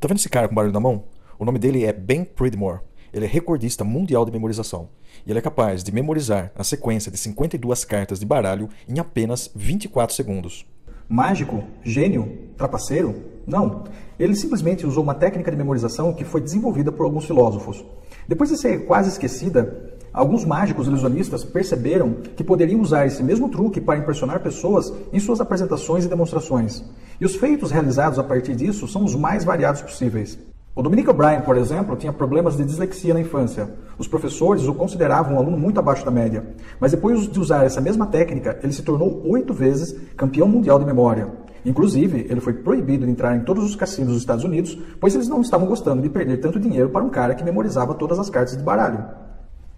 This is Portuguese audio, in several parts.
Tá vendo esse cara com barulho na mão? O nome dele é Ben Pridmore. Ele é recordista mundial de memorização. E ele é capaz de memorizar a sequência de 52 cartas de baralho em apenas 24 segundos. Mágico? Gênio? Trapaceiro? Não. Ele simplesmente usou uma técnica de memorização que foi desenvolvida por alguns filósofos. Depois de ser quase esquecida, alguns mágicos ilusionistas perceberam que poderiam usar esse mesmo truque para impressionar pessoas em suas apresentações e demonstrações. E os feitos realizados a partir disso são os mais variados possíveis. O Dominic O'Brien, por exemplo, tinha problemas de dislexia na infância. Os professores o consideravam um aluno muito abaixo da média. Mas depois de usar essa mesma técnica, ele se tornou 8 vezes campeão mundial de memória. Inclusive, ele foi proibido de entrar em todos os cassinos dos Estados Unidos, pois eles não estavam gostando de perder tanto dinheiro para um cara que memorizava todas as cartas de baralho.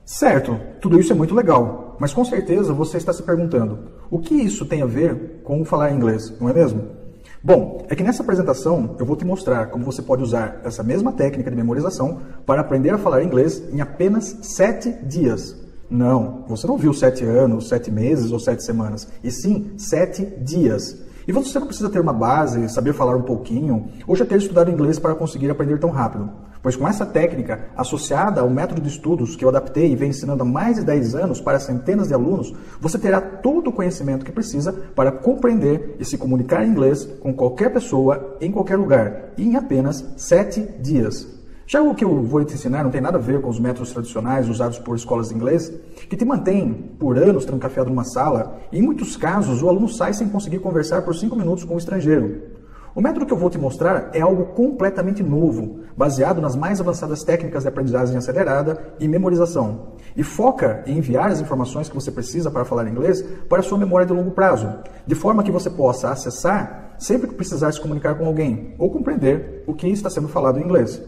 Certo, tudo isso é muito legal, mas com certeza você está se perguntando, o que isso tem a ver com falar inglês, não é mesmo? Bom, é que nessa apresentação eu vou te mostrar como você pode usar essa mesma técnica de memorização para aprender a falar inglês em apenas 7 dias. Não, você não viu 7 anos, 7 meses ou 7 semanas, e sim 7 dias. E você não precisa ter uma base, saber falar um pouquinho, ou já ter estudado inglês para conseguir aprender tão rápido. Pois com essa técnica, associada ao método de estudos que eu adaptei e venho ensinando há mais de 10 anos para centenas de alunos, você terá todo o conhecimento que precisa para compreender e se comunicar em inglês com qualquer pessoa, em qualquer lugar, e em apenas 7 dias. Já o que eu vou te ensinar não tem nada a ver com os métodos tradicionais usados por escolas de inglês, que te mantêm por anos trancafiado numa sala, e em muitos casos o aluno sai sem conseguir conversar por 5 minutos com o estrangeiro. O método que eu vou te mostrar é algo completamente novo, baseado nas mais avançadas técnicas de aprendizagem acelerada e memorização, e foca em enviar as informações que você precisa para falar inglês para a sua memória de longo prazo, de forma que você possa acessar sempre que precisar se comunicar com alguém, ou compreender o que está sendo falado em inglês.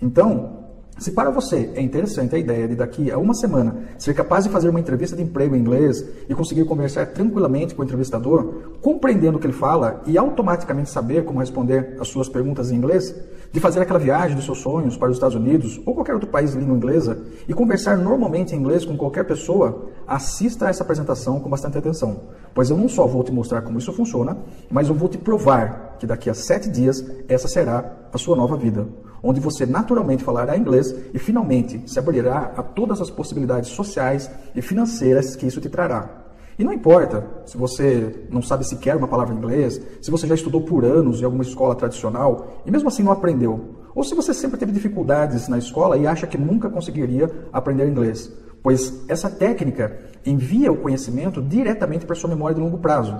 Então, se para você é interessante a ideia de daqui a uma semana ser capaz de fazer uma entrevista de emprego em inglês e conseguir conversar tranquilamente com o entrevistador, compreendendo o que ele fala e automaticamente saber como responder às suas perguntas em inglês, de fazer aquela viagem dos seus sonhos para os Estados Unidos ou qualquer outro país de língua inglesa e conversar normalmente em inglês com qualquer pessoa, assista a essa apresentação com bastante atenção, pois eu não só vou te mostrar como isso funciona, mas eu vou te provar que daqui a 7 dias essa será a sua nova vida, onde você naturalmente falará inglês e finalmente se abrirá a todas as possibilidades sociais e financeiras que isso te trará. E não importa se você não sabe sequer uma palavra em inglês, se você já estudou por anos em alguma escola tradicional e mesmo assim não aprendeu, ou se você sempre teve dificuldades na escola e acha que nunca conseguiria aprender inglês, pois essa técnica envia o conhecimento diretamente para sua memória de longo prazo.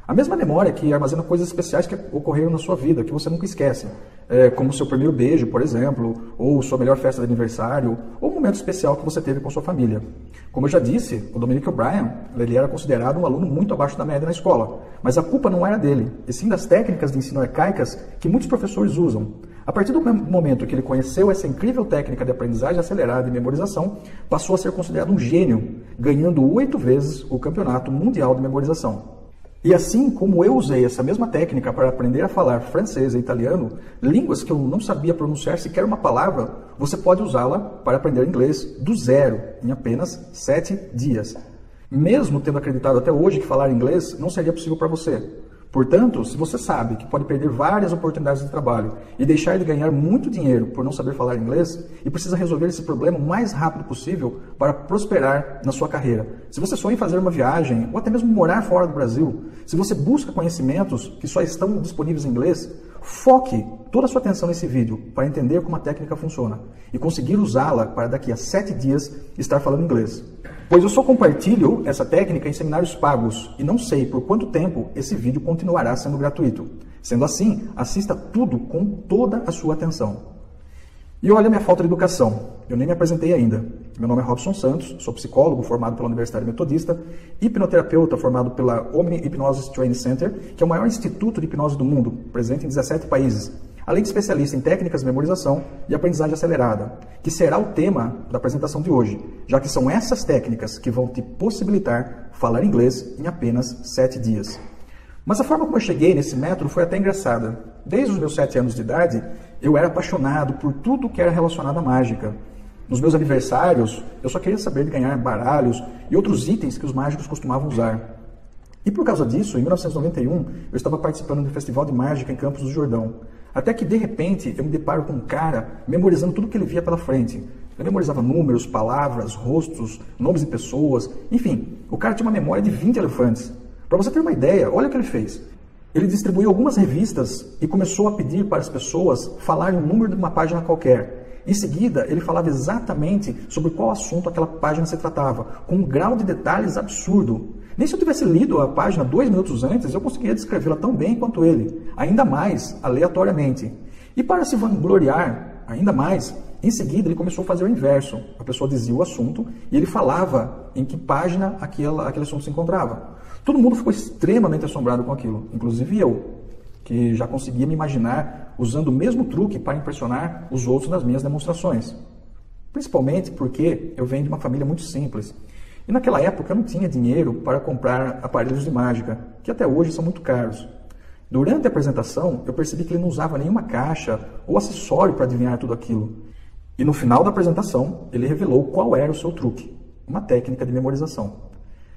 A mesma memória que armazena coisas especiais que ocorreram na sua vida, que você nunca esquece, como o seu primeiro beijo, por exemplo, ou sua melhor festa de aniversário, ou um momento especial que você teve com sua família. Como eu já disse, o Dominic O'Brien, ele era considerado um aluno muito abaixo da média na escola, mas a culpa não era dele, e sim das técnicas de ensino arcaicas que muitos professores usam. A partir do momento que ele conheceu essa incrível técnica de aprendizagem acelerada e memorização, passou a ser considerado um gênio, ganhando 8 vezes o campeonato mundial de memorização. E assim como eu usei essa mesma técnica para aprender a falar francês e italiano, línguas que eu não sabia pronunciar sequer uma palavra, você pode usá-la para aprender inglês do zero, em apenas 7 dias. Mesmo tendo acreditado até hoje que falar inglês não seria possível para você. Portanto, se você sabe que pode perder várias oportunidades de trabalho e deixar de ganhar muito dinheiro por não saber falar inglês e precisa resolver esse problema o mais rápido possível para prosperar na sua carreira, se você sonha em fazer uma viagem ou até mesmo morar fora do Brasil, se você busca conhecimentos que só estão disponíveis em inglês, foque toda a sua atenção nesse vídeo para entender como a técnica funciona e conseguir usá-la para daqui a 7 dias estar falando inglês. Pois eu só compartilho essa técnica em seminários pagos e não sei por quanto tempo esse vídeo continuará sendo gratuito. Sendo assim, assista tudo com toda a sua atenção. E olha a minha falta de educação. Eu nem me apresentei ainda. Meu nome é Robson Santos, sou psicólogo formado pela Universidade Metodista, hipnoterapeuta formado pela Omni Hypnosis Training Center, que é o maior instituto de hipnose do mundo, presente em 17 países, além de especialista em técnicas de memorização e aprendizagem acelerada, que será o tema da apresentação de hoje, já que são essas técnicas que vão te possibilitar falar inglês em apenas 7 dias. Mas a forma como eu cheguei nesse método foi até engraçada. Desde os meus 7 anos de idade, eu era apaixonado por tudo que era relacionado à mágica. Nos meus aniversários, eu só queria saber de ganhar baralhos e outros itens que os mágicos costumavam usar. E por causa disso, em 1991, eu estava participando de um festival de mágica em Campos do Jordão. Até que, de repente, eu me deparo com um cara memorizando tudo que ele via pela frente. Ele memorizava números, palavras, rostos, nomes de pessoas, enfim, o cara tinha uma memória de 20 elefantes. Para você ter uma ideia, olha o que ele fez. Ele distribuiu algumas revistas e começou a pedir para as pessoas falarem o número de uma página qualquer. Em seguida, ele falava exatamente sobre qual assunto aquela página se tratava, com um grau de detalhes absurdo. Nem se eu tivesse lido a página 2 minutos antes, eu conseguiria descrevê-la tão bem quanto ele, ainda mais aleatoriamente. E para se vangloriar ainda mais, em seguida ele começou a fazer o inverso. A pessoa dizia o assunto e ele falava em que página aquele assunto se encontrava. Todo mundo ficou extremamente assombrado com aquilo, inclusive eu, que já conseguia me imaginar usando o mesmo truque para impressionar os outros nas minhas demonstrações. Principalmente porque eu venho de uma família muito simples. E naquela época eu não tinha dinheiro para comprar aparelhos de mágica, que até hoje são muito caros. Durante a apresentação, eu percebi que ele não usava nenhuma caixa ou acessório para adivinhar tudo aquilo. E no final da apresentação, ele revelou qual era o seu truque, uma técnica de memorização.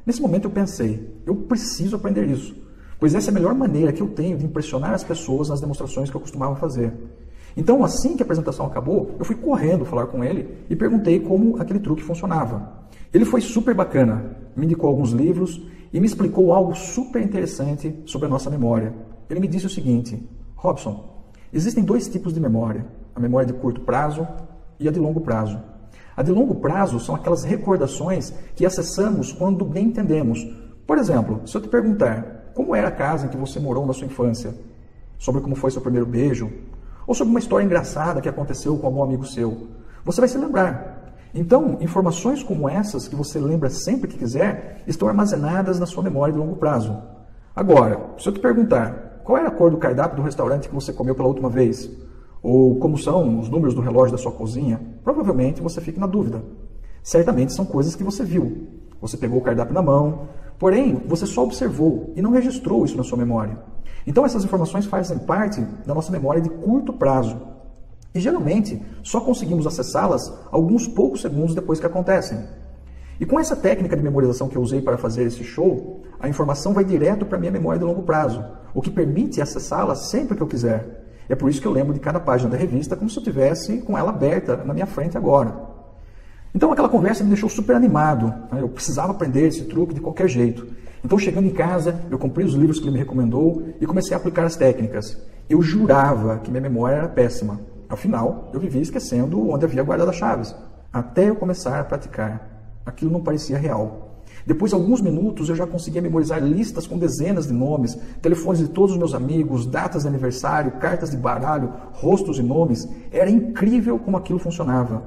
Nesse momento eu pensei, eu preciso aprender isso, pois essa é a melhor maneira que eu tenho de impressionar as pessoas nas demonstrações que eu costumava fazer. Então, assim que a apresentação acabou, eu fui correndo falar com ele e perguntei como aquele truque funcionava. Ele foi super bacana, me indicou alguns livros e me explicou algo super interessante sobre a nossa memória. Ele me disse o seguinte: Robson, existem dois tipos de memória, a memória de curto prazo e a de longo prazo. A de longo prazo são aquelas recordações que acessamos quando bem entendemos. Por exemplo, se eu te perguntar como era a casa em que você morou na sua infância, sobre como foi seu primeiro beijo, ou sobre uma história engraçada que aconteceu com algum amigo seu, você vai se lembrar. Então, informações como essas, que você lembra sempre que quiser, estão armazenadas na sua memória de longo prazo. Agora, se eu te perguntar qual era a cor do cardápio do restaurante que você comeu pela última vez, ou como são os números do relógio da sua cozinha, provavelmente você fique na dúvida. Certamente são coisas que você viu. Você pegou o cardápio na mão, porém você só observou e não registrou isso na sua memória. Então essas informações fazem parte da nossa memória de curto prazo. E geralmente só conseguimos acessá-las alguns poucos segundos depois que acontecem. E com essa técnica de memorização que eu usei para fazer esse show, a informação vai direto para a minha memória de longo prazo, o que permite acessá-la sempre que eu quiser. É por isso que eu lembro de cada página da revista como se eu tivesse com ela aberta na minha frente agora. Então aquela conversa me deixou super animado. Eu precisava aprender esse truque de qualquer jeito. Então chegando em casa, eu comprei os livros que ele me recomendou e comecei a aplicar as técnicas. Eu jurava que minha memória era péssima. Afinal, eu vivia esquecendo onde havia guardado as chaves. Até eu começar a praticar. Aquilo não parecia real. Depois de alguns minutos, eu já conseguia memorizar listas com dezenas de nomes, telefones de todos os meus amigos, datas de aniversário, cartas de baralho, rostos e nomes. Era incrível como aquilo funcionava.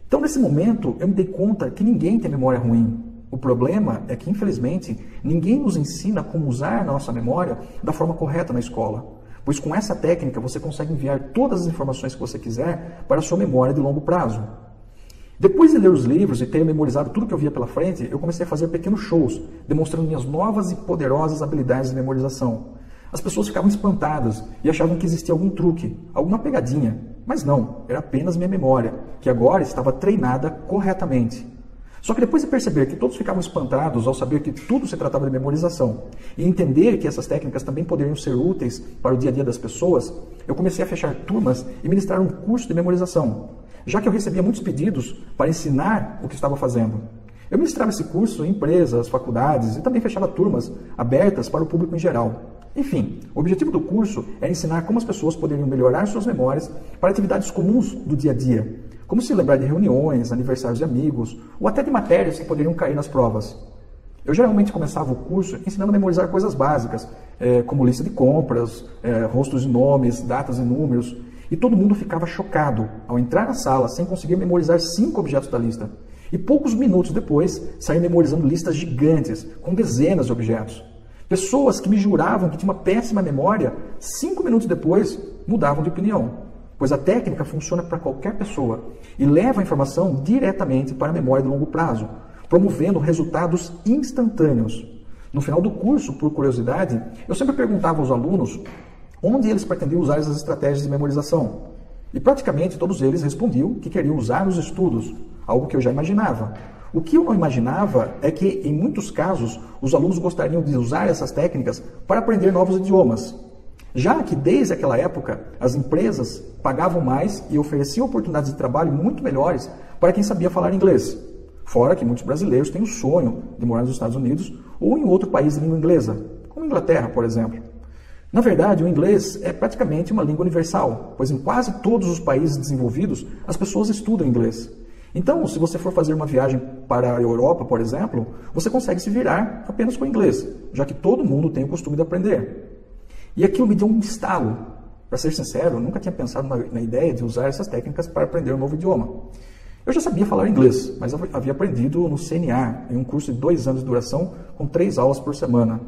Então, nesse momento, eu me dei conta que ninguém tem memória ruim. O problema é que, infelizmente, ninguém nos ensina como usar a nossa memória da forma correta na escola. Pois com essa técnica, você consegue enviar todas as informações que você quiser para a sua memória de longo prazo. Depois de ler os livros e ter memorizado tudo que eu via pela frente, eu comecei a fazer pequenos shows, demonstrando minhas novas e poderosas habilidades de memorização. As pessoas ficavam espantadas e achavam que existia algum truque, alguma pegadinha. Mas não, era apenas minha memória, que agora estava treinada corretamente. Só que depois de perceber que todos ficavam espantados ao saber que tudo se tratava de memorização e entender que essas técnicas também poderiam ser úteis para o dia a dia das pessoas, eu comecei a fechar turmas e ministrar um curso de memorização, já que eu recebia muitos pedidos para ensinar o que estava fazendo. Eu ministrava esse curso em empresas, faculdades e também fechava turmas abertas para o público em geral. Enfim, o objetivo do curso era ensinar como as pessoas poderiam melhorar suas memórias para atividades comuns do dia a dia, como se lembrar de reuniões, aniversários de amigos, ou até de matérias que poderiam cair nas provas. Eu geralmente começava o curso ensinando a memorizar coisas básicas, como lista de compras, rostos e nomes, datas e números, e todo mundo ficava chocado ao entrar na sala sem conseguir memorizar 5 objetos da lista. E poucos minutos depois, sair memorizando listas gigantes, com dezenas de objetos. Pessoas que me juravam que tinham uma péssima memória, 5 minutos depois, mudavam de opinião. Pois a técnica funciona para qualquer pessoa e leva a informação diretamente para a memória de longo prazo, promovendo resultados instantâneos. No final do curso, por curiosidade, eu sempre perguntava aos alunos onde eles pretendiam usar essas estratégias de memorização. E praticamente todos eles respondiam que queriam usar nos estudos, algo que eu já imaginava. O que eu não imaginava é que, em muitos casos, os alunos gostariam de usar essas técnicas para aprender novos idiomas. Já que desde aquela época as empresas pagavam mais e ofereciam oportunidades de trabalho muito melhores para quem sabia falar inglês. Fora que muitos brasileiros têm o sonho de morar nos Estados Unidos ou em outro país de língua inglesa, como a Inglaterra, por exemplo. Na verdade, o inglês é praticamente uma língua universal, pois em quase todos os países desenvolvidos as pessoas estudam inglês. Então, se você for fazer uma viagem para a Europa, por exemplo, você consegue se virar apenas com inglês, já que todo mundo tem o costume de aprender. E aquilo me deu um estalo. Para ser sincero, eu nunca tinha pensado na ideia de usar essas técnicas para aprender um novo idioma. Eu já sabia falar inglês, mas eu havia aprendido no CNA, em um curso de 2 anos de duração, com 3 aulas por semana.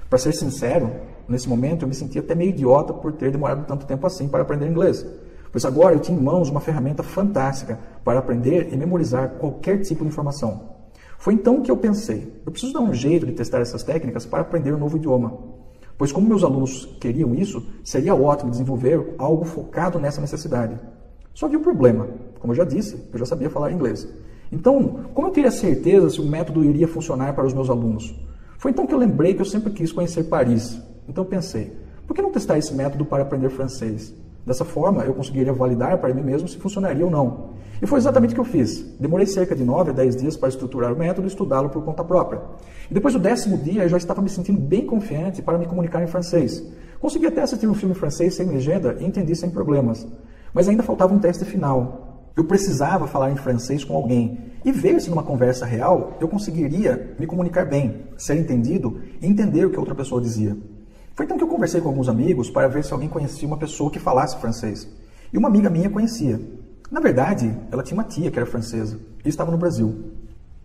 Para ser sincero, nesse momento eu me sentia até meio idiota por ter demorado tanto tempo assim para aprender inglês. Pois agora eu tinha em mãos uma ferramenta fantástica para aprender e memorizar qualquer tipo de informação. Foi então que eu pensei, eu preciso dar um jeito de testar essas técnicas para aprender um novo idioma. Pois como meus alunos queriam isso, seria ótimo desenvolver algo focado nessa necessidade. Só havia um problema. Como eu já disse, eu já sabia falar inglês. Então, como eu teria certeza se o método iria funcionar para os meus alunos? Foi então que eu lembrei que eu sempre quis conhecer Paris. Então eu pensei, por que não testar esse método para aprender francês? Dessa forma, eu conseguiria validar para mim mesmo se funcionaria ou não. E foi exatamente o que eu fiz. Demorei cerca de 9 a 10 dias para estruturar o método e estudá-lo por conta própria. E depois do 10º dia, eu já estava me sentindo bem confiante para me comunicar em francês. Consegui até assistir um filme francês sem legenda e entendi sem problemas. Mas ainda faltava um teste final. Eu precisava falar em francês com alguém e ver se numa conversa real eu conseguiria me comunicar bem, ser entendido e entender o que a outra pessoa dizia. Foi então que eu conversei com alguns amigos para ver se alguém conhecia uma pessoa que falasse francês. E uma amiga minha conhecia. Na verdade, ela tinha uma tia que era francesa e estava no Brasil.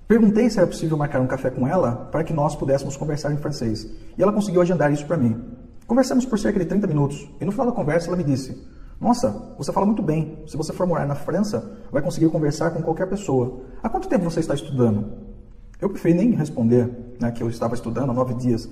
Perguntei se era possível marcar um café com ela para que nós pudéssemos conversar em francês. E ela conseguiu agendar isso para mim. Conversamos por cerca de 30 minutos e no final da conversa ela me disse: "Nossa, você fala muito bem. Se você for morar na França, vai conseguir conversar com qualquer pessoa. Há quanto tempo você está estudando?" Eu preferi nem responder, que eu estava estudando há 9 dias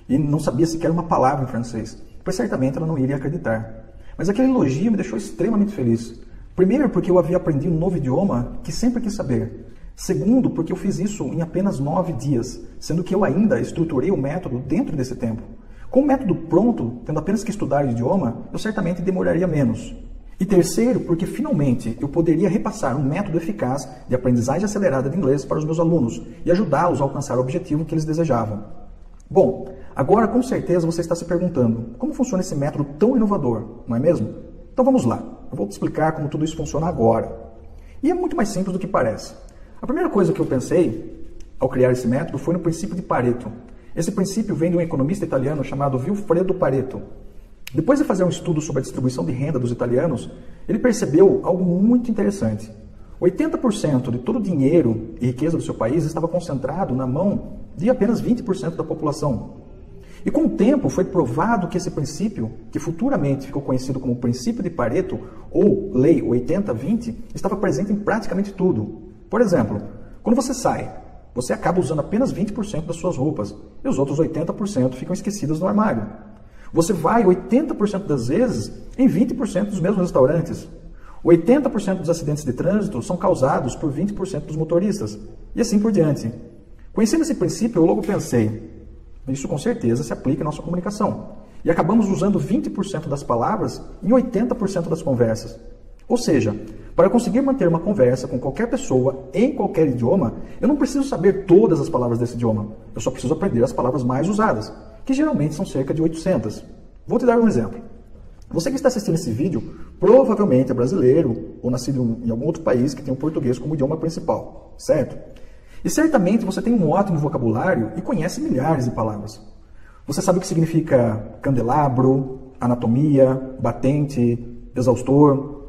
e não sabia sequer uma palavra em francês, pois certamente ela não iria acreditar. Mas aquele elogio me deixou extremamente feliz. Primeiro, porque eu havia aprendido um novo idioma que sempre quis saber. Segundo, porque eu fiz isso em apenas 9 dias, sendo que eu ainda estruturei o método dentro desse tempo. Com o método pronto, tendo apenas que estudar o idioma, eu certamente demoraria menos. E terceiro, porque finalmente eu poderia repassar um método eficaz de aprendizagem acelerada de inglês para os meus alunos e ajudá-los a alcançar o objetivo que eles desejavam. Bom, agora com certeza você está se perguntando, como funciona esse método tão inovador, não é mesmo? Então vamos lá, eu vou te explicar como tudo isso funciona agora. E é muito mais simples do que parece. A primeira coisa que eu pensei ao criar esse método foi no princípio de Pareto. Esse princípio vem de um economista italiano chamado Vilfredo Pareto. Depois de fazer um estudo sobre a distribuição de renda dos italianos, ele percebeu algo muito interessante. 80% de todo o dinheiro e riqueza do seu país estava concentrado na mão de apenas 20% da população. E com o tempo foi provado que esse princípio, que futuramente ficou conhecido como princípio de Pareto, ou Lei 80-20, estava presente em praticamente tudo. Por exemplo, quando você sai, você acaba usando apenas 20% das suas roupas, e os outros 80% ficam esquecidos no armário. Você vai 80% das vezes em 20% dos mesmos restaurantes. 80% dos acidentes de trânsito são causados por 20% dos motoristas, e assim por diante. Conhecendo esse princípio, eu logo pensei, isso com certeza se aplica à nossa comunicação. E acabamos usando 20% das palavras em 80% das conversas. Ou seja, para conseguir manter uma conversa com qualquer pessoa em qualquer idioma, eu não preciso saber todas as palavras desse idioma. Eu só preciso aprender as palavras mais usadas, que geralmente são cerca de 800. Vou te dar um exemplo. Você que está assistindo esse vídeo provavelmente é brasileiro ou nascido em algum outro país que tem o português como idioma principal, certo? E certamente você tem um ótimo vocabulário e conhece milhares de palavras. Você sabe o que significa candelabro, anatomia, batente, exaustor.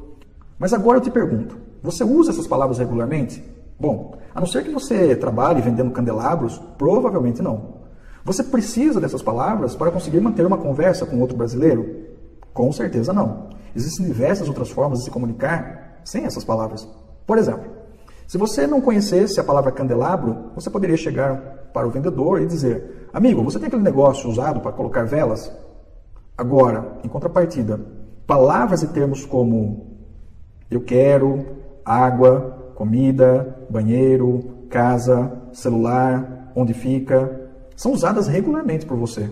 Mas agora eu te pergunto, você usa essas palavras regularmente? Bom, a não ser que você trabalhe vendendo candelabros, provavelmente não. Você precisa dessas palavras para conseguir manter uma conversa com outro brasileiro? Com certeza não. Existem diversas outras formas de se comunicar sem essas palavras. Por exemplo, se você não conhecesse a palavra candelabro, você poderia chegar para o vendedor e dizer: amigo, você tem aquele negócio usado para colocar velas? Agora, em contrapartida, palavras e termos como eu quero, água, comida, banheiro, casa, celular, onde fica, são usadas regularmente por você.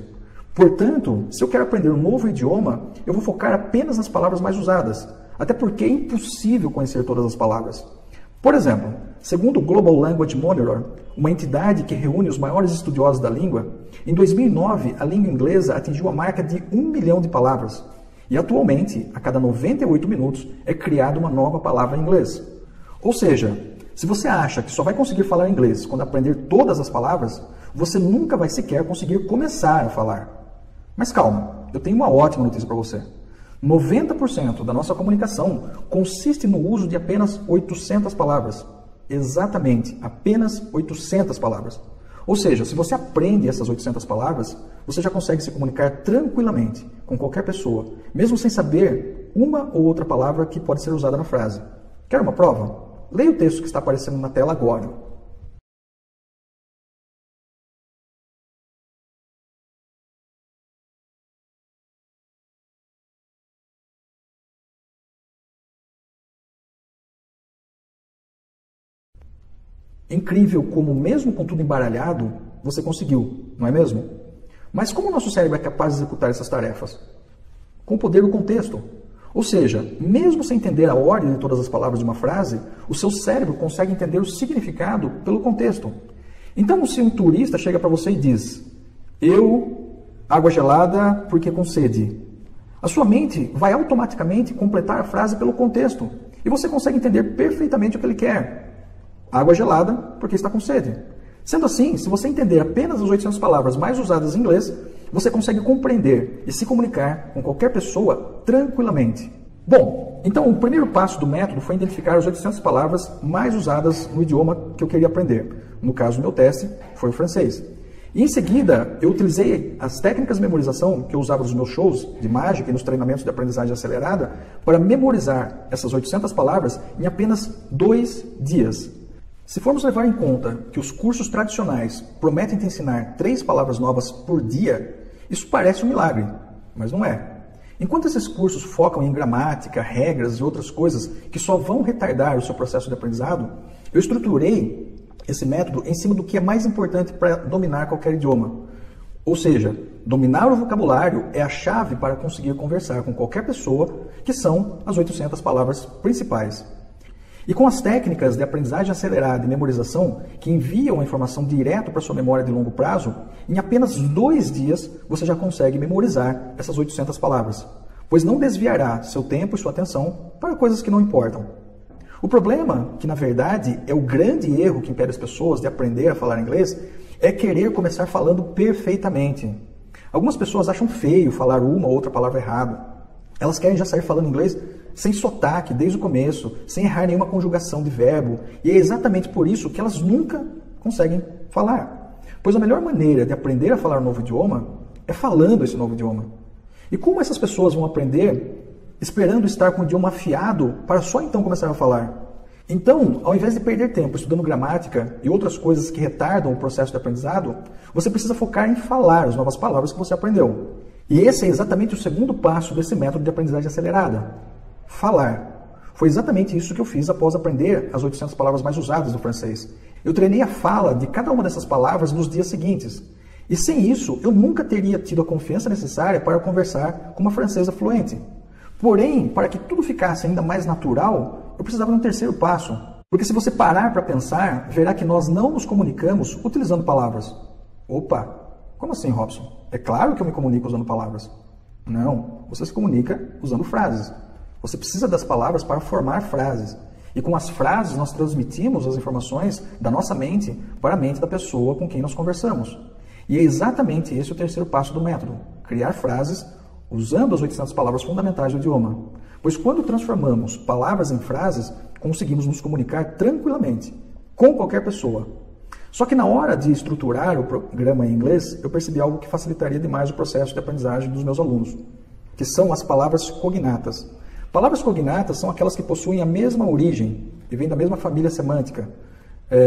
Portanto, se eu quero aprender um novo idioma, eu vou focar apenas nas palavras mais usadas, até porque é impossível conhecer todas as palavras. Por exemplo, segundo o Global Language Monitor, uma entidade que reúne os maiores estudiosos da língua, em 2009 a língua inglesa atingiu a marca de 1 milhão de palavras. E atualmente, a cada 98 minutos, é criada uma nova palavra em inglês. Ou seja, se você acha que só vai conseguir falar inglês quando aprender todas as palavras, você nunca vai sequer conseguir começar a falar. Mas calma, eu tenho uma ótima notícia para você. 90% da nossa comunicação consiste no uso de apenas 800 palavras. Exatamente, apenas 800 palavras. Ou seja, se você aprende essas 800 palavras, você já consegue se comunicar tranquilamente com qualquer pessoa, mesmo sem saber uma ou outra palavra que pode ser usada na frase. Quer uma prova? Leia o texto que está aparecendo na tela agora. É incrível como, mesmo com tudo embaralhado, você conseguiu, não é mesmo? Mas como o nosso cérebro é capaz de executar essas tarefas? Com o poder do contexto. Ou seja, mesmo sem entender a ordem de todas as palavras de uma frase, o seu cérebro consegue entender o significado pelo contexto. Então, se um turista chega para você e diz: "Eu, água gelada porque com sede", a sua mente vai automaticamente completar a frase pelo contexto. E você consegue entender perfeitamente o que ele quer. Água gelada porque está com sede. Sendo assim, se você entender apenas as 800 palavras mais usadas em inglês, você consegue compreender e se comunicar com qualquer pessoa tranquilamente. Bom, então o primeiro passo do método foi identificar as 800 palavras mais usadas no idioma que eu queria aprender. No caso, o meu teste foi o francês. E em seguida, eu utilizei as técnicas de memorização que eu usava nos meus shows de mágica e nos treinamentos de aprendizagem acelerada para memorizar essas 800 palavras em apenas 2 dias. Se formos levar em conta que os cursos tradicionais prometem te ensinar 3 palavras novas por dia, isso parece um milagre, mas não é. Enquanto esses cursos focam em gramática, regras e outras coisas que só vão retardar o seu processo de aprendizado, eu estruturei esse método em cima do que é mais importante para dominar qualquer idioma. Ou seja, dominar o vocabulário é a chave para conseguir conversar com qualquer pessoa, que são as 800 palavras principais. E com as técnicas de aprendizagem acelerada e memorização, que enviam a informação direto para sua memória de longo prazo, em apenas 2 dias você já consegue memorizar essas 800 palavras, pois não desviará seu tempo e sua atenção para coisas que não importam. O problema, que na verdade é o grande erro que impede as pessoas de aprender a falar inglês, é querer começar falando perfeitamente. Algumas pessoas acham feio falar uma ou outra palavra errada. Elas querem já sair falando inglês sem sotaque desde o começo, sem errar nenhuma conjugação de verbo. E é exatamente por isso que elas nunca conseguem falar. Pois a melhor maneira de aprender a falar um novo idioma é falando esse novo idioma. E como essas pessoas vão aprender esperando estar com o idioma afiado para só então começar a falar? Então, ao invés de perder tempo estudando gramática e outras coisas que retardam o processo de aprendizado, você precisa focar em falar as novas palavras que você aprendeu. E esse é exatamente o segundo passo desse método de aprendizagem acelerada. Falar. Foi exatamente isso que eu fiz após aprender as 800 palavras mais usadas do francês. Eu treinei a fala de cada uma dessas palavras nos dias seguintes. E sem isso, eu nunca teria tido a confiança necessária para conversar com uma francesa fluente. Porém, para que tudo ficasse ainda mais natural, eu precisava de um terceiro passo. Porque se você parar para pensar, verá que nós não nos comunicamos utilizando palavras. Opa, como assim, Robson? É claro que eu me comunico usando palavras. Não, você se comunica usando frases. Você precisa das palavras para formar frases. E com as frases nós transmitimos as informações da nossa mente para a mente da pessoa com quem nós conversamos. E é exatamente esse o terceiro passo do método. Criar frases usando as 800 palavras fundamentais do idioma. Pois quando transformamos palavras em frases, conseguimos nos comunicar tranquilamente com qualquer pessoa. Só que na hora de estruturar o programa em inglês, eu percebi algo que facilitaria demais o processo de aprendizagem dos meus alunos, que são as palavras cognatas. Palavras cognatas são aquelas que possuem a mesma origem e vêm da mesma família semântica.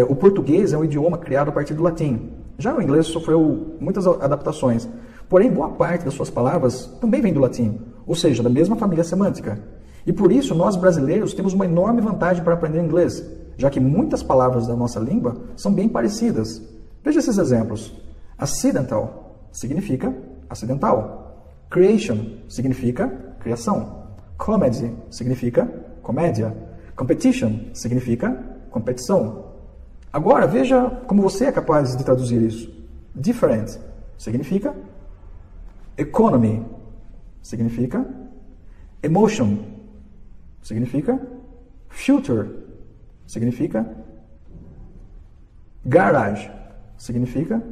O português é um idioma criado a partir do latim. Já o inglês sofreu muitas adaptações, porém boa parte das suas palavras também vem do latim, ou seja, da mesma família semântica. E por isso nós brasileiros temos uma enorme vantagem para aprender inglês, já que muitas palavras da nossa língua são bem parecidas. Veja esses exemplos. Accidental significa acidental. Creation significa criação. Comedy significa comédia. Competition significa competição. Agora, veja como você é capaz de traduzir isso. Different significa economy, significa emotion, significa future, significa garage, significa...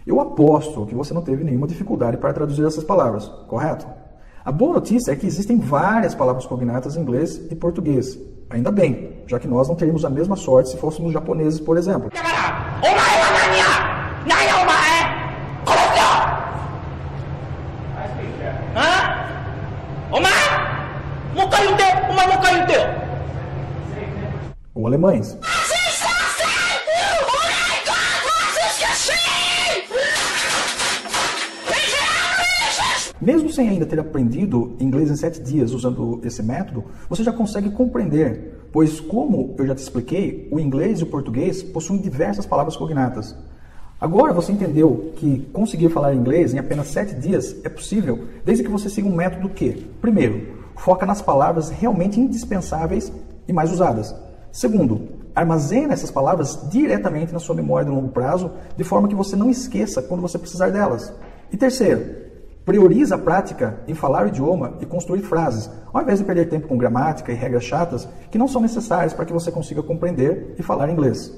Eu aposto que você não teve nenhuma dificuldade para traduzir essas palavras, correto? A boa notícia é que existem várias palavras cognatas em inglês e português. Ainda bem, já que nós não teríamos a mesma sorte se fôssemos japoneses, por exemplo. Ou alemães. Mesmo sem ainda ter aprendido inglês em 7 dias usando esse método, você já consegue compreender, pois como eu já te expliquei, o inglês e o português possuem diversas palavras cognatas. Agora você entendeu que conseguir falar inglês em apenas 7 dias é possível, desde que você siga um método que, primeiro, foca nas palavras realmente indispensáveis e mais usadas. Segundo, armazena essas palavras diretamente na sua memória de longo prazo, de forma que você não esqueça quando você precisar delas. E terceiro, prioriza a prática em falar o idioma e construir frases, ao invés de perder tempo com gramática e regras chatas que não são necessárias para que você consiga compreender e falar inglês.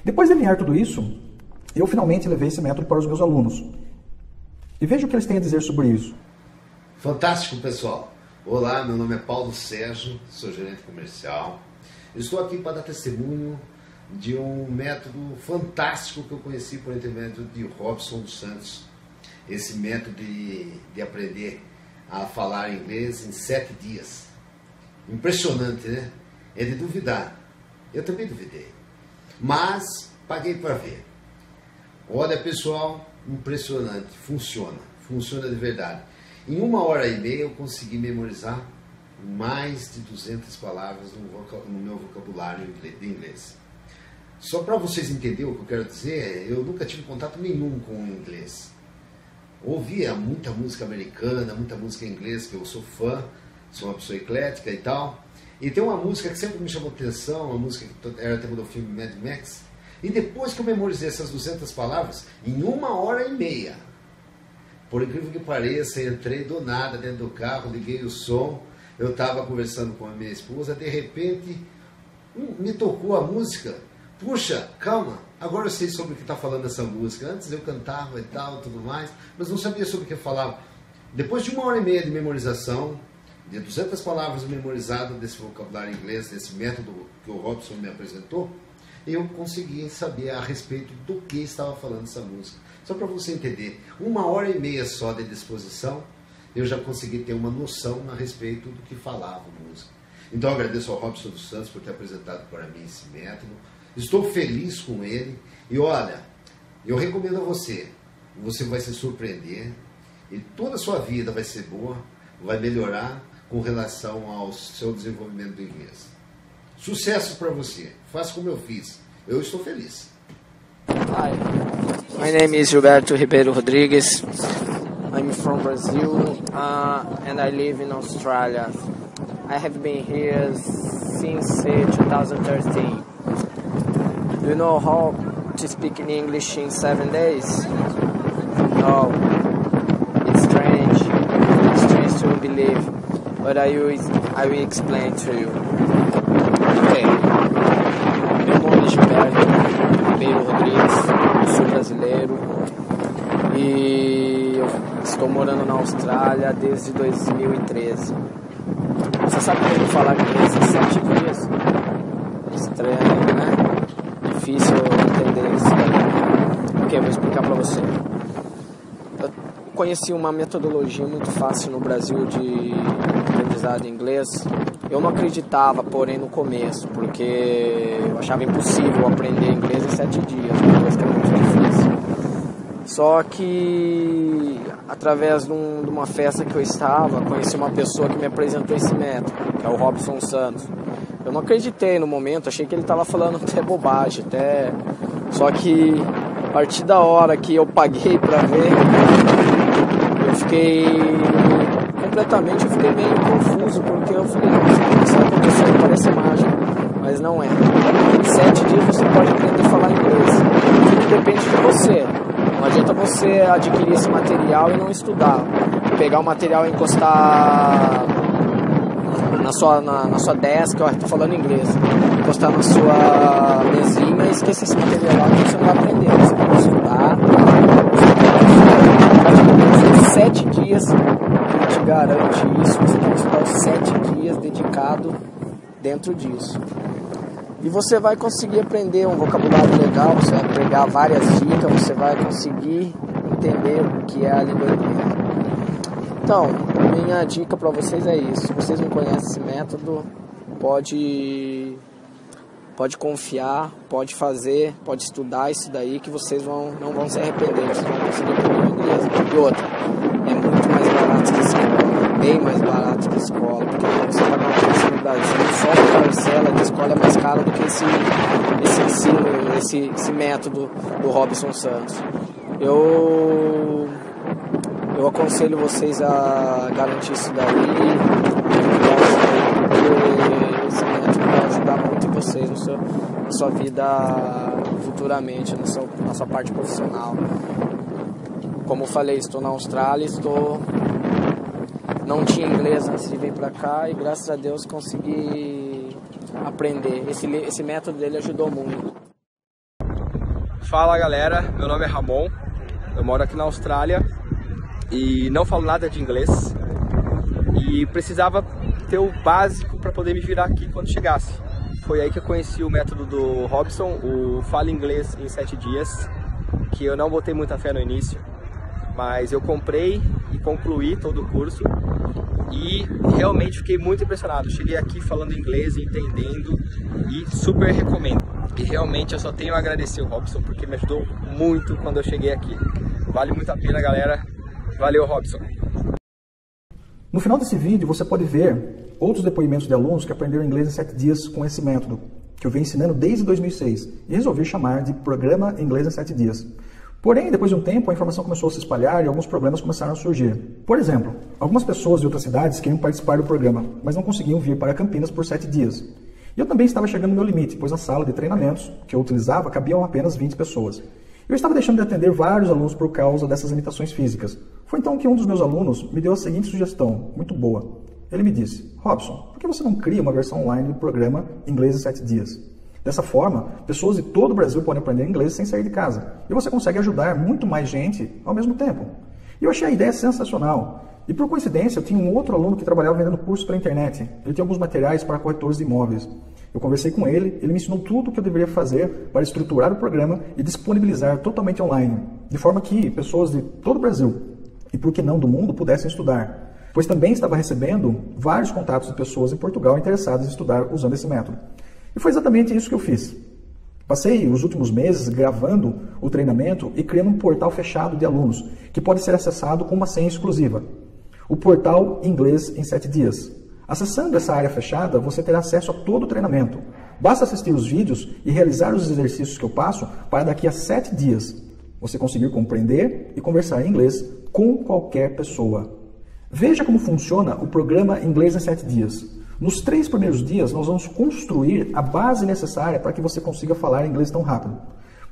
Depois de alinhar tudo isso, eu finalmente levei esse método para os meus alunos. E veja o que eles têm a dizer sobre isso. Fantástico, pessoal! Olá, meu nome é Paulo Sérgio, sou gerente comercial. Estou aqui para dar testemunho de um método fantástico que eu conheci por intermédio de Robson dos Santos. Esse método de aprender a falar inglês em 7 dias. Impressionante, né? É de duvidar. Eu também duvidei. Mas paguei para ver. Olha, pessoal, impressionante. Funciona. Funciona de verdade. Em 1h30 eu consegui memorizar mais de 200 palavras no meu vocabulário de inglês. Só para vocês entenderem o que eu quero dizer, eu nunca tive contato nenhum com o inglês. Ouvia muita música americana, muita música em inglês, que eu sou fã, sou uma pessoa eclética e tal. E tem uma música que sempre me chamou atenção, uma música que era tema do filme Mad Max. E depois que eu memorizei essas 200 palavras, em 1h30, por incrível que pareça, entrei do nada dentro do carro, liguei o som, eu estava conversando com a minha esposa, de repente me tocou a música. Puxa, calma, agora eu sei sobre o que está falando essa música. Antes eu cantava e tal, tudo mais, mas não sabia sobre o que falava. Depois de 1h30 de memorização, de 200 palavras memorizadas desse vocabulário inglês, desse método que o Robson me apresentou, eu consegui saber a respeito do que estava falando essa música. Só para você entender, 1h30 só de disposição, eu já consegui ter uma noção a respeito do que falava a música. Então eu agradeço ao Robson dos Santos por ter apresentado para mim esse método. Estou feliz com ele e olha, eu recomendo a você, você vai se surpreender e toda a sua vida vai ser boa, vai melhorar com relação ao seu desenvolvimento do inglês. Sucesso para você, faça como eu fiz, eu estou feliz. Hi, my name is Gilberto Ribeiro Rodrigues. I'm from Brazil and I live in Australia. I have been here since 2013. Do you know how to speak in English in 7 days? No, it's strange to believe, but I will explain to you. Okay, meu nome é Gilberto Ribeiro Rodrigues, sou brasileiro e eu estou morando na Austrália desde 2013. Você sabe como falar inglês em 7 dias? Estranho, né? Difícil entender isso daí. Ok, eu vou explicar para você. Eu conheci uma metodologia muito fácil no Brasil de aprendizado em inglês. Eu não acreditava, porém, no começo, porque eu achava impossível aprender inglês em 7 dias, uma coisa que é muito difícil. Só que, através de uma festa que eu estava, conheci uma pessoa que me apresentou esse método, que é o Robson Santos. Eu não acreditei no momento, achei que ele estava falando até bobagem, só que a partir da hora que eu paguei para ver, eu fiquei meio confuso, porque eu falei, não, isso vai acontecer, parece mágica, mas não é. Em 7 dias você pode aprender a falar inglês. Tudo depende de você. Não adianta você adquirir esse material e não estudar. Pegar o material e encostar na sua desk, ó, tô falando inglês, encostar na sua mesinha e esquecer esse material que você não vai aprender. Você tem que estudar. Praticamente 7 dias te garante isso. Você tem que estudar os 7 dias dedicado dentro disso. E você vai conseguir aprender um vocabulário legal, você vai pegar várias dicas, você vai conseguir entender o que é a língua inglesa. Então, minha dica para vocês é isso. Se vocês não conhecem esse método, pode confiar, pode fazer, pode estudar isso daí, que vocês não vão se arrepender, vocês vão conseguir aprender o inglês. E outra, é muito mais barato que escola, bem mais barato que escola, porque você pagar uma parcela no Brasil, só a parcela de escola é mais cara do que esse ensino, esse método do Robson Santos. Eu aconselho vocês a garantir isso daí, porque esse método vai ajudar muito vocês na sua vida futuramente, na sua parte profissional. Como eu falei, estou na Austrália, não tinha inglês antes de vir para cá e graças a Deus consegui aprender. Esse método dele ajudou muito. Fala galera, meu nome é Ramon, eu moro aqui na Austrália e não falo nada de inglês e precisava ter o básico para poder me virar aqui quando chegasse. Foi aí que eu conheci o método do Robson, o Fala Inglês em 7 dias, que eu não botei muita fé no início, mas eu comprei e concluí todo o curso e realmente fiquei muito impressionado. Cheguei aqui falando inglês, entendendo e super recomendo. E realmente eu só tenho a agradecer o Robson porque me ajudou muito quando eu cheguei aqui. Vale muito a pena, galera. Valeu, Robson. No final desse vídeo você pode ver outros depoimentos de alunos que aprenderam inglês em 7 dias com esse método, que eu venho ensinando desde 2006 e resolvi chamar de Programa Inglês em 7 dias. Porém, depois de um tempo, a informação começou a se espalhar e alguns problemas começaram a surgir. Por exemplo, algumas pessoas de outras cidades queriam participar do programa, mas não conseguiam vir para Campinas por 7 dias. E eu também estava chegando no meu limite, pois na sala de treinamentos que eu utilizava cabiam apenas 20 pessoas. Eu estava deixando de atender vários alunos por causa dessas limitações físicas. Foi então que um dos meus alunos me deu a seguinte sugestão, muito boa. Ele me disse: Robson, por que você não cria uma versão online do programa Inglês em 7 dias? Dessa forma, pessoas de todo o Brasil podem aprender inglês sem sair de casa. E você consegue ajudar muito mais gente ao mesmo tempo. E eu achei a ideia sensacional. E por coincidência, eu tinha um outro aluno que trabalhava vendendo cursos pela internet. Ele tinha alguns materiais para corretores de imóveis. Eu conversei com ele, ele me ensinou tudo o que eu deveria fazer para estruturar o programa e disponibilizar totalmente online, de forma que pessoas de todo o Brasil, e por que não do mundo, pudessem estudar. Pois também estava recebendo vários contatos de pessoas em Portugal interessadas em estudar usando esse método. E foi exatamente isso que eu fiz. Passei os últimos meses gravando o treinamento e criando um portal fechado de alunos, que pode ser acessado com uma senha exclusiva. O portal Inglês em 7 dias. Acessando essa área fechada, você terá acesso a todo o treinamento. Basta assistir os vídeos e realizar os exercícios que eu passo para daqui a 7 dias você conseguir compreender e conversar em inglês com qualquer pessoa. Veja como funciona o programa Inglês em 7 dias. Nos 3 primeiros dias, nós vamos construir a base necessária para que você consiga falar inglês tão rápido.